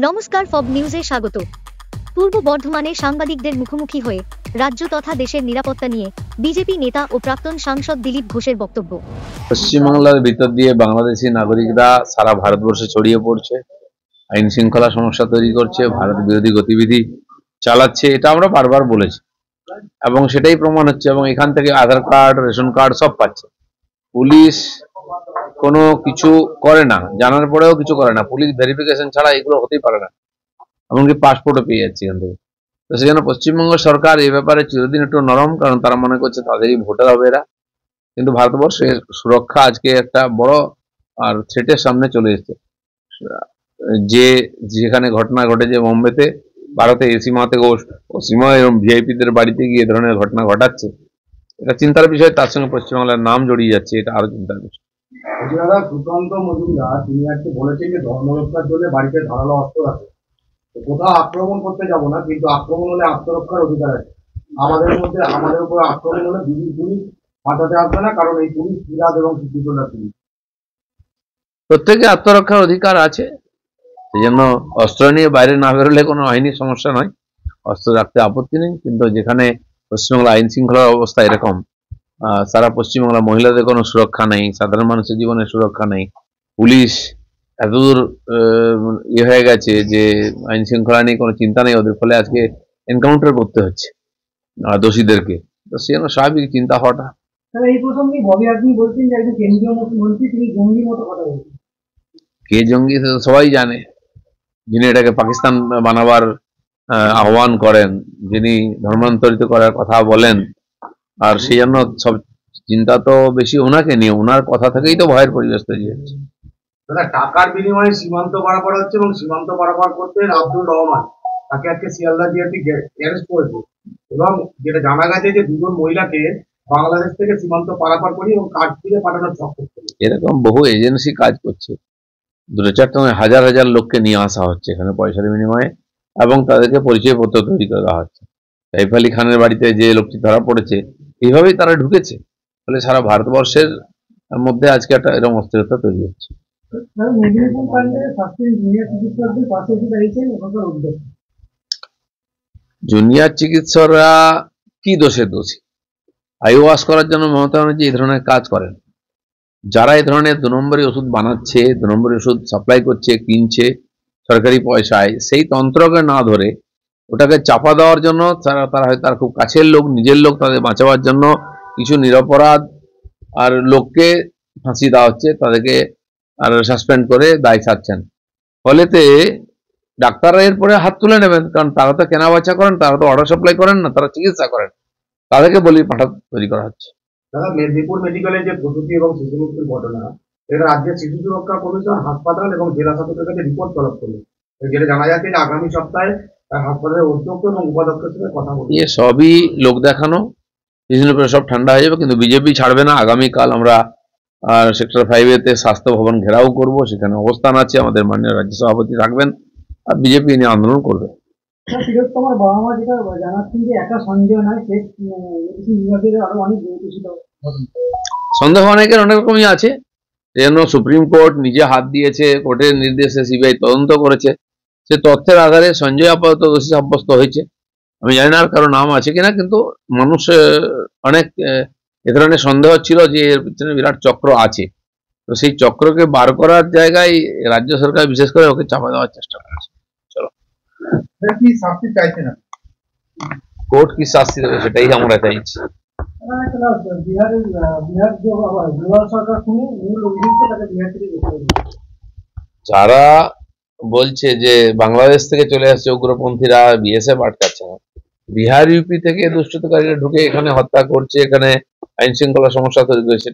নমস্কার, ফব নিউজে স্বাগত। পূর্ব বর্ধমানে সাংবাদিকদের মুখোমুখি হয়ে রাজ্য তথা দেশের নিরাপত্তা নিয়ে বিজেপি নেতা ও প্রাক্তন সাংসদ দিলীপ ঘোষের বক্তব্য। পশ্চিমবাংলার ভিতর দিয়ে বাংলাদেশি নাগরিকরা সারা ভারতবর্ষে ছড়িয়ে পড়ছে, আইন শৃঙ্খলা সমস্যা তৈরি করছে, ভারত বিরোধী গতিবিধি চালাচ্ছে, এটা আমরা বারবার বলেছি এবং সেটাই প্রমাণ হচ্ছে। এবং এখান থেকে আধার কার্ড, রেশন কার্ড সব পাচ্ছে। পুলিশ কোনো কিছু করে না, জানার পরেও কিছু করে না। পুলিশ ভেরিফিকেশন ছাড়া এগুলো হতেই পারে না, এমনকি পাসপোর্টও পেয়ে যাচ্ছে এখান থেকে। তো সেজন্য পশ্চিমবঙ্গ সরকার এই ব্যাপারে চিরদিন একটু নরম, কারণ তারা মনে করছে তাদেরই ভোটার হবে এরা। কিন্তু ভারতবর্ষের সুরক্ষা আজকে একটা বড় আর থ্রেটের সামনে চলে এসেছে। যেখানে ঘটনা ঘটেছে বোম্বেতে, ভারতে এই সীমা থেকে ও সীমা এবং ভিআইপিদের বাড়িতে গিয়ে এ ধরনের ঘটনা ঘটাচ্ছে, এটা চিন্তার বিষয়। তার সঙ্গে পশ্চিমবাংলার নাম জড়িয়ে যাচ্ছে, এটা আরো চিন্তার বিষয়। সুকান্ত মজুমদার তিনি আজকে বলেছেন যে ধর্ম রক্ষার জন্য বাড়িতে ধারালো অস্ত্র রাখে, কোথাও আক্রমণ করতে যাব না, কিন্তু আক্রমণ হলে আত্মরক্ষার অধিকার আছে। আমাদের উপর আক্রমণ হলে পুলিশ পাঠাতে আসবে না, কারণ এই পুলিশ বিরাট এবং শিক্ষিতরা পুলিশ। প্রত্যেকে আত্মরক্ষার অধিকার আছে, সেই জন্য অস্ত্র নিয়ে বাইরে না বেরোলে কোনো আইনি সমস্যা নয়, অস্ত্র রাখতে আপত্তি নেই। কিন্তু যেখানে পশ্চিমবাংলা আইন শৃঙ্খলার অবস্থা এরকম, সারা পশ্চিমবাংলা মহিলাদের কোনো সুরক্ষা নেই, সাধারণ মানুষের জীবনের সুরক্ষা নেই, পুলিশ এতদূর হয়ে গেছে যে আইন শৃঙ্খলা নিয়ে কোনো চিন্তা নেই ওদের, ফলে আজকে এনকাউন্টার করতে হচ্ছে দোষীদেরকে। তো সে জন্য স্বাভাবিক চিন্তা হওয়াটা। এই প্রসঙ্গে ববি আপনি বলছেন যে একজন কেন্দ্রীয় মন্ত্রী তিনি জঙ্গি মতো কথা বলছেন। কে জঙ্গি সবাই জানে, যিনি এটাকে পাকিস্তান বানাবার আহ্বান করেন, যিনি ধর্মান্তরিত করার কথা বলেন, আর সেই জন্য সব চিন্তা তো বেশি ওনাকে নিয়ে, ওনার কথা থেকেই তো ভয়ের পরিবেশ তৈরি হচ্ছে। টাকার বিনিময়ে সীমান্ত পারাপার হচ্ছে এবং সীমান্ত পারাপার করতে আব্দুল রহমান তাকে আজকে শিয়ালদা জিআরপি অ্যারেস্ট করেছে, এবং যেটা জানা গেছে যে দুজন মহিলাকে বাংলাদেশ থেকে সীমান্ত পারাপার করি এবং কাজ ফিরে পাঠানোর চক্কর করছে। এরকম বহু এজেন্সি কাজ করছে, দুটো চারটে হাজার হাজার লোককে নিয়ে আসা হচ্ছে এখানে পয়সার বিনিময়ে, এবং তাদেরকে পরিচয়পত্র তৈরি করে দেওয়া হচ্ছে। সাইফ আলী খানের বাড়িতে যে লোকটি ধরা পড়েছে, এইভাবেই তারা ঢুকেছে। ফলে সারা ভারতবর্ষের মধ্যে আজকে একটা এরকম অস্থিরতা তৈরি হচ্ছে। জুনিয়র চিকিৎসকরা কি দোষের দোষী? আয়ু ওয়াশ করার জন্য মমতা ব্যানার্জি এই ধরনের কাজ করেন। যারা এই ধরনের 2 নম্বরী ওষুধ বানাচ্ছে, 2 নম্বরী ওষুধ সাপ্লাই করছে, কিনছে সরকারি পয়সায়, সেই তন্ত্রকে না ধরে ওটাকে চাপা দেওয়ার জন্য তারা হয়তো তার খুব কাছের লোক, নিজের লোক, তাদের বাঁচাবার জন্য কিছু নিরপরাধ আর লোককে ফাঁসি দেওয়া হচ্ছে, তাদেরকে আর সাসপেন্ড করে দায় সারছেন। ফলেতে ডাক্তাররা এরপরে হাত তুলে নেবেন, কারণ তারা তো কেনা বেচা করেন, তারা তো অর্ডার সাপ্লাই করেন না, তারা চিকিৎসা করেন। তাদেরকে বলি পাঠা তৈরি করা হচ্ছে। দাদা, মেদিনীপুর মেডিকেলের যে প্রসূতি এবং শিশু মৃত্যুর ঘটনা, এটা রাজ্যের শিশু সুরক্ষা কমিশন, হাসপাতাল এবং জেলা শাসকের কাছে রিপোর্ট তলব করলো, যেটা জানা যাচ্ছে যে আগামী সপ্তাহে হাসপাতালের অধ্যক্ষ এবং উপাধ্যক্ষের সাথে কথা বলবে। এ সবই লোক দেখানো, কিছুদিন পরে সব ঠান্ডা হয়ে যাবে। কিন্তু বিজেপি ছাড়বে না। আগামীকাল আমরা সেক্টর 5-এতে স্বাস্থ্য ভবন ঘেরাও করব, সেখানে অবস্থান আছে, আমাদের মাননীয় রাজ্য সভাপতি থাকবেন, আর বিজেপি নিয়ে আন্দোলন করবে। তিলোত্তমার বাবা মা যেটা জানাচ্ছেন যে একা সন্দেহ নয়, বিভাগের আরো অনেক সন্দেহ অনেকের অনেক রকমই আছে। সেজন্য সুপ্রিম কোর্ট নিজে হাত দিয়েছে, কোর্টের নির্দেশে সিবিআই তদন্ত করেছে। সে তথ্যের আধারে সঞ্জয় আপাতত দোষী সাব্যস্ত হয়েছে। আমি জানি না আর কারো নাম আছে কিনা, কিন্তু মানুষ অনেক এ ধরনের সন্দেহ ছিল যে এর পিছনে বিরাট চক্র আছে। তো সেই চক্রকে বার করার জায়গায় রাজ্য সরকার বিশেষ করে ওকে চাপা দেওয়ার চেষ্টা করেছে। চলো, কি শাস্তি চাইছে না, কোর্ট কি শাস্তি দেবে সেটাই আমরা চাইছি। যারা বলছে যে বাংলাদেশ থেকে চলে আসছে উগ্রপন্থীরা, বিএসএফ আটকাচ্ছে না, বিহার ইউপি থেকে দুষ্কৃতকারীরা ঢুকে এখানে হত্যা করছে, এখানে আইন শৃঙ্খলা সমস্যা তৈরি করেছে,